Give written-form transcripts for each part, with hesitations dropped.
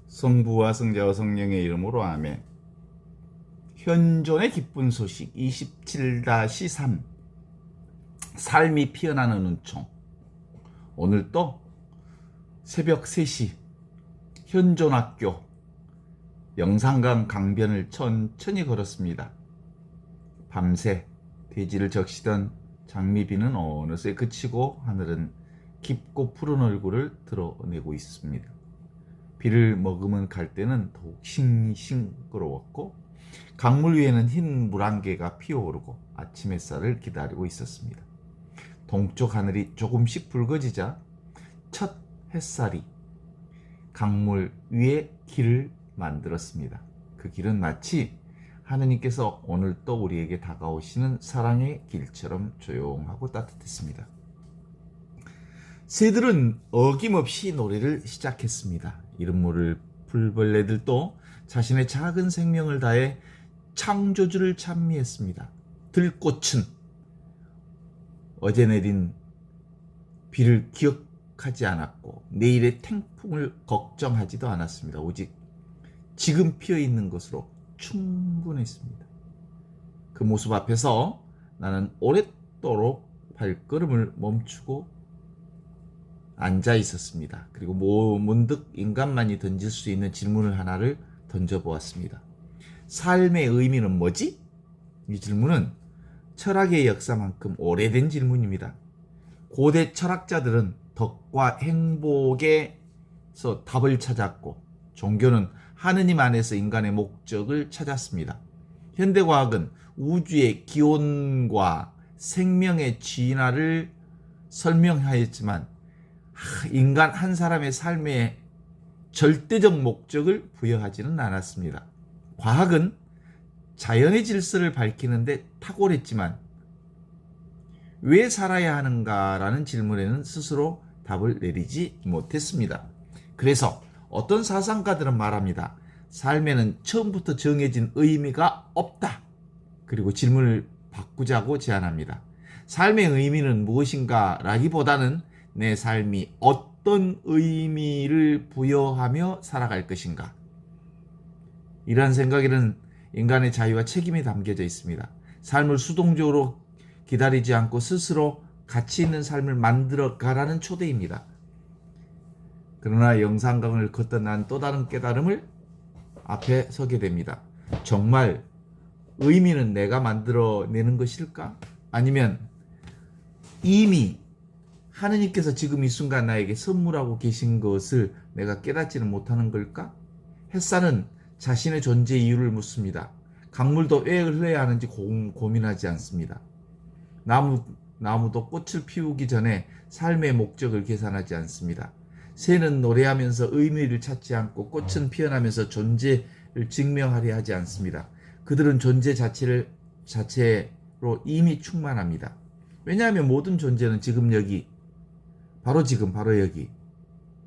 성부와 성자와 성령의 이름으로 아멘. 현존의 기쁜 소식 27-3 삶이 피어나는 은총. 오늘 또 새벽 3시 현존학교 영산강 강변을 천천히 걸었습니다. 밤새 대지를 적시던 장미비는 어느새 그치고 하늘은 깊고 푸른 얼굴을 드러내고 있습니다. 비를 머금은 갈대는 더욱 싱싱거러웠고 강물 위에는 흰 물안개가 피어오르고 아침 햇살을 기다리고 있었습니다. 동쪽 하늘이 조금씩 붉어지자 첫 햇살이 강물 위에 길을 만들었습니다. 그 길은 마치 하느님께서 오늘 또 우리에게 다가오시는 사랑의 길처럼 조용하고 따뜻했습니다. 새들은 어김없이 노래를 시작했습니다. 이름 모를 풀벌레들도 자신의 작은 생명을 다해 창조주를 찬미했습니다. 들꽃은 어제 내린 비를 기억하지 않았고 내일의 태풍을 걱정하지도 않았습니다. 오직 지금 피어있는 것으로 충분했습니다. 그 모습 앞에서 나는 오랫도록 발걸음을 멈추고 앉아 있었습니다. 그리고 문득 인간만이 던질 수 있는 질문을 하나를 던져보았습니다. 삶의 의미는 뭐지? 이 질문은 철학의 역사만큼 오래된 질문입니다. 고대 철학자들은 덕과 행복에서 답을 찾았고 종교는 하느님 안에서 인간의 목적을 찾았습니다. 현대과학은 우주의 기원과 생명의 진화를 설명하였지만 인간 한 사람의 삶에 절대적 목적을 부여하지는 않았습니다. 과학은 자연의 질서를 밝히는데 탁월했지만 왜 살아야 하는가라는 질문에는 스스로 답을 내리지 못했습니다. 그래서 어떤 사상가들은 말합니다. 삶에는 처음부터 정해진 의미가 없다. 그리고 질문을 바꾸자고 제안합니다. 삶의 의미는 무엇인가 라기보다는 내 삶이 어떤 의미를 부여하며 살아갈 것인가. 이러한 생각에는 인간의 자유와 책임이 담겨져 있습니다. 삶을 수동적으로 기다리지 않고 스스로 가치 있는 삶을 만들어 가라는 초대입니다. 그러나 영산강을 걷던 난 또 다른 깨달음을 앞에 서게 됩니다. 정말 의미는 내가 만들어내는 것일까? 아니면 이미 하느님께서 지금 이 순간 나에게 선물하고 계신 것을 내가 깨닫지는 못하는 걸까? 햇살은 자신의 존재 이유를 묻습니다. 강물도 왜 흘러야 하는지 고민하지 않습니다. 나무도 꽃을 피우기 전에 삶의 목적을 계산하지 않습니다. 새는 노래하면서 의미를 찾지 않고 꽃은 피어나면서 존재를 증명하려 하지 않습니다. 그들은 존재 자체로 이미 충만합니다. 왜냐하면 모든 존재는 지금 여기, 바로 지금, 바로 여기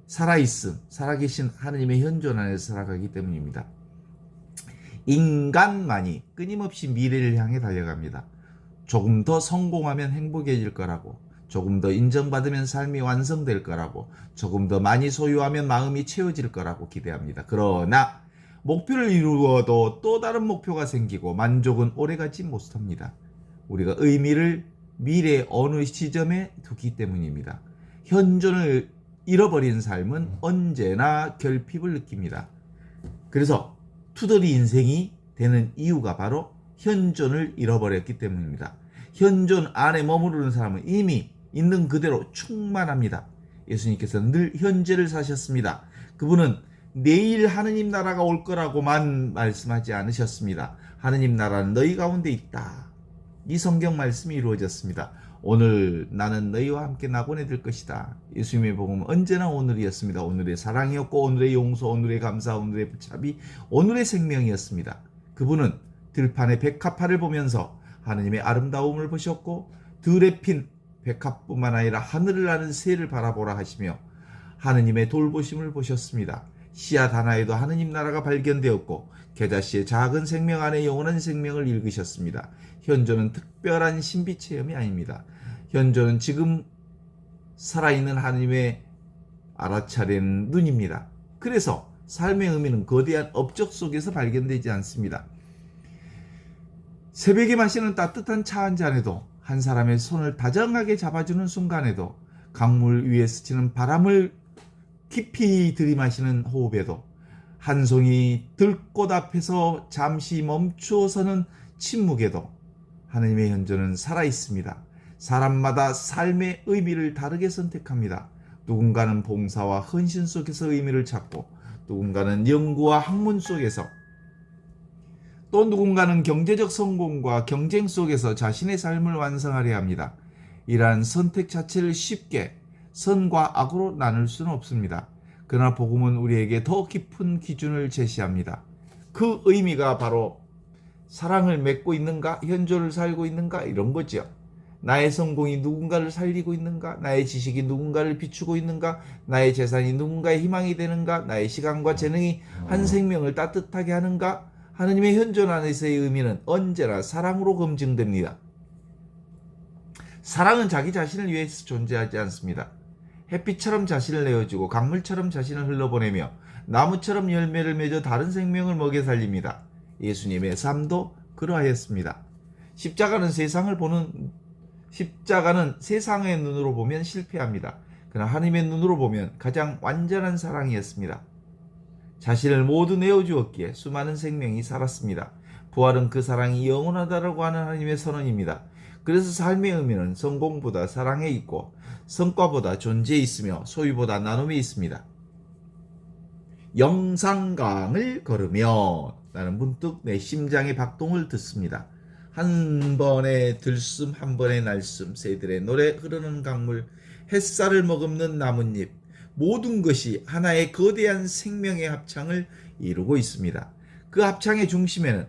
살아있음, 살아계신 하느님의 현존 안에서 살아가기 때문입니다. 인간만이 끊임없이 미래를 향해 달려갑니다. 조금 더 성공하면 행복해질 거라고, 조금 더 인정받으면 삶이 완성될 거라고, 조금 더 많이 소유하면 마음이 채워질 거라고 기대합니다. 그러나 목표를 이루어도 또 다른 목표가 생기고 만족은 오래가지 못합니다. 우리가 의미를 미래의 어느 시점에 두기 때문입니다. 현존을 잃어버린 삶은 언제나 결핍을 느낍니다. 그래서 투덜이 인생이 되는 이유가 바로 현존을 잃어버렸기 때문입니다. 현존 안에 머무르는 사람은 이미 있는 그대로 충만합니다. 예수님께서는 늘 현재를 사셨습니다. 그분은 내일 하느님 나라가 올 거라고만 말씀하지 않으셨습니다. 하느님 나라는 너희 가운데 있다. 이 성경 말씀이 이루어졌습니다. 오늘 나는 너희와 함께 나고네 될 것이다. 예수님의 복음은 언제나 오늘이었습니다. 오늘의 사랑이었고 오늘의 용서, 오늘의 감사, 오늘의 붙잡이, 오늘의 생명이었습니다. 그분은 들판의 백합화를 보면서 하느님의 아름다움을 보셨고 들에 핀 백합뿐만 아니라 하늘을 나는 새를 바라보라 하시며 하느님의 돌보심을 보셨습니다. 씨앗 하나에도 하느님 나라가 발견되었고 겨자씨의 작은 생명 안에 영원한 생명을 읽으셨습니다. 현존은 특별한 신비 체험이 아닙니다. 현존은 지금 살아있는 하느님의 알아차리는 눈입니다. 그래서 삶의 의미는 거대한 업적 속에서 발견되지 않습니다. 새벽에 마시는 따뜻한 차 한 잔에도, 한 사람의 손을 다정하게 잡아주는 순간에도, 강물 위에 스치는 바람을 깊이 들이마시는 호흡에도, 한 송이 들꽃 앞에서 잠시 멈추어서는 침묵에도 하느님의 현존은 살아있습니다. 사람마다 삶의 의미를 다르게 선택합니다. 누군가는 봉사와 헌신 속에서 의미를 찾고, 누군가는 연구와 학문 속에서, 또 누군가는 경제적 성공과 경쟁 속에서 자신의 삶을 완성하려 합니다. 이러한 선택 자체를 쉽게 선과 악으로 나눌 수는 없습니다. 그러나 복음은 우리에게 더 깊은 기준을 제시합니다. 그 의미가 바로 사랑을 맺고 있는가, 현존을 살고 있는가, 이런 거죠. 나의 성공이 누군가를 살리고 있는가, 나의 지식이 누군가를 비추고 있는가, 나의 재산이 누군가의 희망이 되는가, 나의 시간과 재능이 한 생명을 따뜻하게 하는가. 하느님의 현존 안에서의 의미는 언제나 사랑으로 검증됩니다. 사랑은 자기 자신을 위해서 존재하지 않습니다. 햇빛처럼 자신을 내어주고 강물처럼 자신을 흘러보내며 나무처럼 열매를 맺어 다른 생명을 먹여 살립니다. 예수님의 삶도 그러하였습니다. 십자가는 세상의 눈으로 보면 실패합니다. 그러나 하나님의 눈으로 보면 가장 완전한 사랑이었습니다. 자신을 모두 내어주었기에 수많은 생명이 살았습니다. 부활은 그 사랑이 영원하다라고 하는 하나님의 선언입니다. 그래서 삶의 의미는 성공보다 사랑에 있고, 성과보다 존재에 있으며, 소유보다 나눔에 있습니다. 영산강을 걸으며 나는 문득 내 심장의 박동을 듣습니다. 한 번의 들숨 한 번의 날숨, 새들의 노래, 흐르는 강물, 햇살을 머금는 나뭇잎, 모든 것이 하나의 거대한 생명의 합창을 이루고 있습니다. 그 합창의 중심에는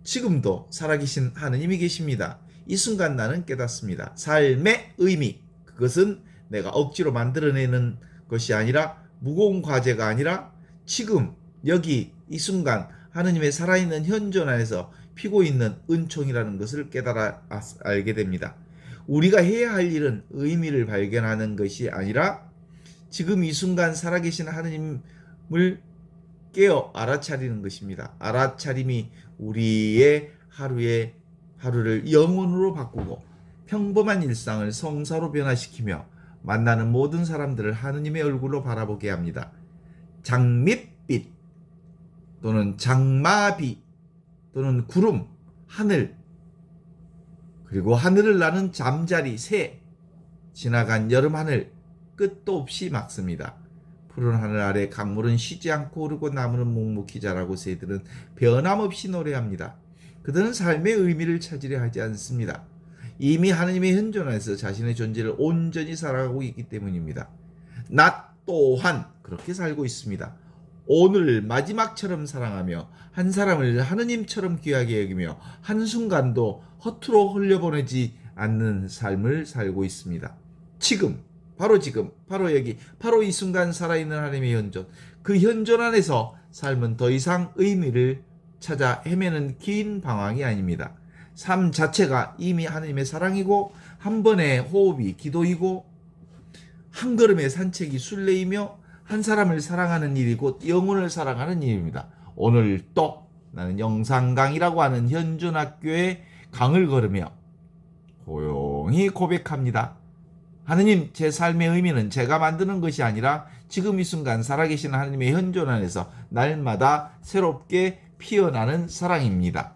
지금도 살아계신 하느님이 계십니다. 이 순간 나는 깨닫습니다. 삶의 의미, 그것은 내가 억지로 만들어내는 것이 아니라, 무거운 과제가 아니라, 지금 여기 이 순간 하느님의 살아있는 현존 안에서 피고 있는 은총이라는 것을 깨달아 알게 됩니다. 우리가 해야 할 일은 의미를 발견하는 것이 아니라 지금 이 순간 살아계신 하느님을 깨어 알아차리는 것입니다. 알아차림이 우리의 하루를 영혼으로 바꾸고 평범한 일상을 성사로 변화시키며 만나는 모든 사람들을 하느님의 얼굴로 바라보게 합니다. 장밋빛 또는 장마비 또는 구름, 하늘, 그리고 하늘을 나는 잠자리, 새, 지나간 여름 하늘, 끝도 없이 막습니다. 푸른 하늘 아래 강물은 쉬지 않고 흐르고 나무는 묵묵히 자라고 새들은 변함없이 노래합니다. 그들은 삶의 의미를 찾으려 하지 않습니다. 이미 하나님의 현존 안에서 자신의 존재를 온전히 살아가고 있기 때문입니다. 나 또한 그렇게 살고 있습니다. 오늘 마지막처럼 사랑하며 한사람을 하느님처럼 귀하게 여기며 한순간도 허투루 흘려보내지 않는 삶을 살고 있습니다. 지금, 바로 여기, 바로 이 순간 살아있는 하나님의 현존, 그 현존 안에서 삶은 더 이상 의미를 찾아 헤매는 긴 방황이 아닙니다. 삶 자체가 이미 하나님의 사랑이고, 한 번의 호흡이 기도이고, 한 걸음의 산책이 순례이며, 한 사람을 사랑하는 일이 곧 영혼을 사랑하는 일입니다. 오늘 또 나는 영산강이라고 하는 현존학교의 강을 걸으며 고요히 고백합니다. 하느님, 제 삶의 의미는 제가 만드는 것이 아니라 지금 이 순간 살아계신 하느님의 현존 안에서 날마다 새롭게 피어나는 사랑입니다.